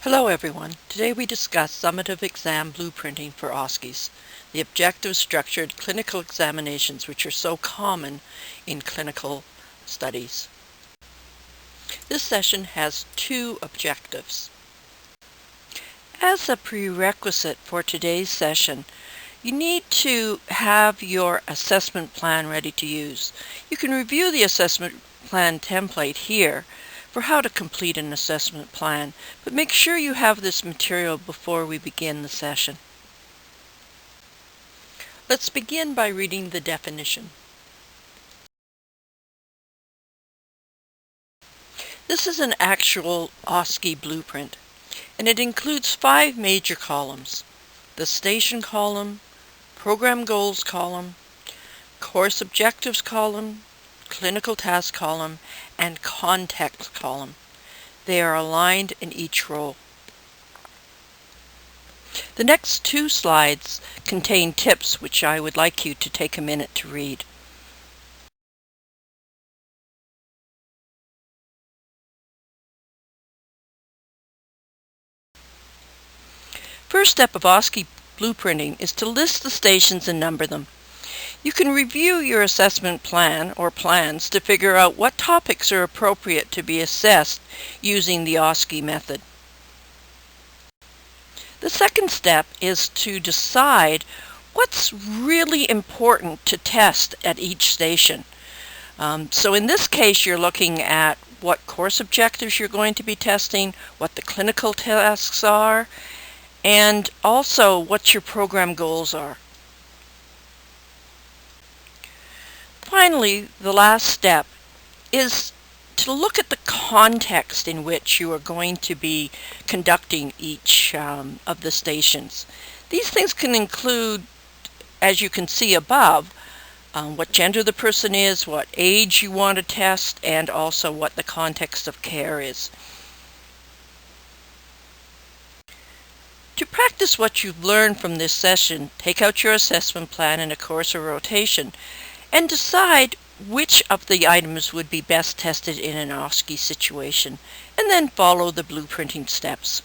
Hello everyone. Today we discuss summative exam blueprinting for OSCEs, the objective structured clinical examinations which are so common in clinical studies. This session has two objectives. As a prerequisite for today's session, you need to have your assessment plan ready to use. You can review the assessment plan template here for how to complete an assessment plan, but make sure you have this material before we begin the session. Let's begin by reading the definition. This is an actual OSCE blueprint, and it includes 5 major columns: the station column, program goals column, course objectives column, clinical task column, and context column. They are aligned in each row. The next 2 slides contain tips which I would like you to take a minute to read. First step of OSCE blueprinting is to list the stations and number them. You can review your assessment plan or plans to figure out what topics are appropriate to be assessed using the OSCE method. The second step is to decide what's really important to test at each station. So in this case, you're looking at what course objectives you're going to be testing, what the clinical tasks are, and also what your program goals are. Finally, the last step is to look at the context in which you are going to be conducting each of the stations. These things can include, as you can see above, what gender the person is, what age you want to test, and also what the context of care is. To practice what you've learned from this session, take out your assessment plan in a course or rotation and decide which of the items would be best tested in an OSCE situation, and then follow the blueprinting steps.